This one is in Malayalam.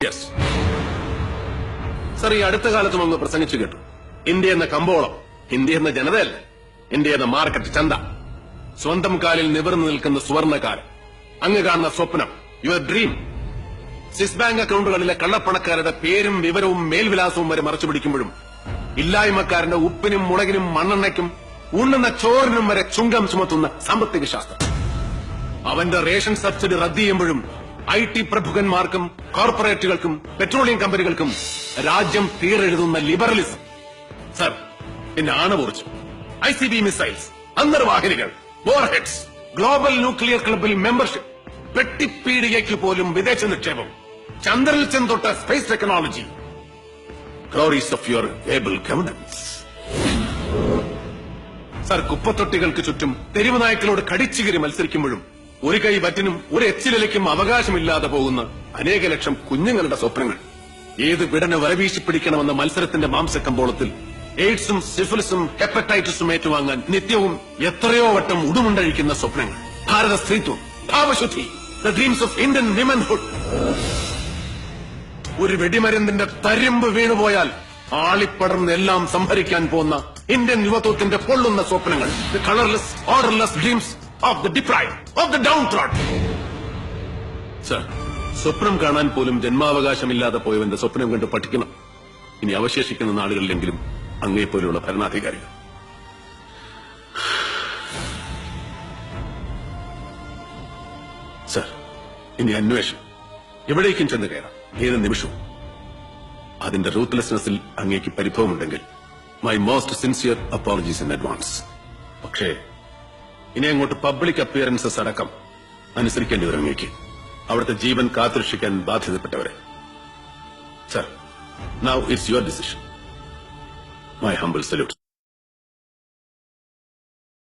യെസ് സർ, ഈ അടുത്ത കാലത്തും അങ്ങ് പ്രസംഗിച്ചു കേട്ടു. ഇന്ത്യ എന്ന കമ്പോളം, ഇന്ത്യ എന്ന ജനതയല്ല, ഇന്ത്യ എന്ന മാർക്കറ്റ് ചന്ത, സ്വന്തം കാലിൽ നിവർന്നു നിൽക്കുന്ന സുവർണകാലം, അങ്ങ് കാണുന്ന സ്വപ്നം, യുവർ ഡ്രീം. സ്വിസ് ബാങ്ക് അക്കൗണ്ടുകളിലെ കള്ളപ്പണക്കാരുടെ പേരും വിവരവും മേൽവിലാസവും വരെ മറച്ചു പിടിക്കുമ്പോഴും ഇല്ലായ്മക്കാരന്റെ ഉപ്പിനും മുളകിനും മണ്ണെണ്ണയ്ക്കും ഉണ്ണുന്ന ചോറിനും വരെ ചുങ്കം ചുമത്തുന്ന സാമ്പത്തിക ശാസ്ത്രം. അവന്റെ റേഷൻ സബ്സിഡി റദ്ദ് ചെയ്യുമ്പോഴും IT പ്രഭുക്കന്മാർക്കും കോർപ്പറേറ്റുകൾക്കും പെട്രോളിയം കമ്പനികൾക്കും രാജ്യം തീരെഴുതുന്ന ലിബറലിസം. സർ, പിന്നെ ആണവോർജ്ജം, ICB മിസൈൽസ്, അന്തർവാഹിനികൾ, വോർഹെഡ്സ്, ഗ്ലോബൽ ന്യൂക്ലിയർ ക്ലബിൽ മെമ്പർഷിപ്പ്, പെട്ടിപ്പീടികയ്ക്ക് പോലും വിദേശ നിക്ഷേപം, ചന്ദ്രനിൽ ചെന്നൊട്ട space technology. Glories of your able governance. Sir, കുപ്പത്തൊട്ടികൾക്ക് ചുറ്റും തെരുവ് നായ്ക്കളോട് കടിച്ചുകീറി മത്സരിക്കുമ്പോഴും ഒരു കൈ വറ്റിനും ഒരു എച്ചിലയ്ക്കും അവകാശമില്ലാതെ പോകുന്ന അനേക ലക്ഷം കുഞ്ഞുങ്ങളുടെ സ്വപ്നങ്ങൾ. ഏത് വിടന് വരവീശി പിടിക്കണമെന്ന മത്സരത്തിന്റെ മാംസക്കമ്പോളത്തിൽ എയ്ഡ്സും സിഫിലിസും ഹെപ്പറ്റൈറ്റിസും ഏറ്റുവാങ്ങാൻ നിത്യവും എത്രയോ വട്ടം ഉടുമുണ്ടഴിക്കുന്ന സ്വപ്നങ്ങൾ. ഭാരത സ്ത്രീത്വം, ഭാവശുദ്ധി, the dreams of Indian womanhood. ഒരു വെടിമരുന്നിന്റെ തരിമ്പ് വീണുപോയാൽ ആളിപ്പടർന്ന് എല്ലാം സംഭരിക്കാൻ പോകുന്ന ഇന്ത്യൻ യുവത്വത്തിന്റെ പൊള്ളുന്ന സ്വപ്നങ്ങൾ. The colourless odourless dreams of the deprived, of the downtrodden. Sir, സ്വപ്നം കാണാൻ പോലും ജന്മാവകാശമില്ലാതെ പോയവന്റെ സ്വപ്നം കണ്ട് പഠിക്കണം. ഇനി അവശേഷിക്കുന്ന നാടുകളിലെങ്കിലും അങ്ങേപ്പോലുള്ള ഭരണാധികാരികൾ. സർ, ഇനി അന്വേഷണം എവിടേക്കും ചെന്ന് കയറാം, ഏത് നിമിഷവും. അതിന്റെ റൂത്ത്ലെസ്നെസ്സിൽ അങ്ങേക്ക് പരിഭവമുണ്ടെങ്കിൽ my most sincere apologies in advance. പക്ഷേ ഇനി അങ്ങോട്ട് പബ്ലിക് അപ്പിയറൻസസ് അടക്കം അനുസരിക്കേണ്ടി വരും അങ്ങേക്ക്, അവിടുത്തെ ജീവൻ കാത്തുരക്ഷിക്കാൻ ബാധ്യതപ്പെട്ടവരെ. Sir, now it's your decision. My humble salute.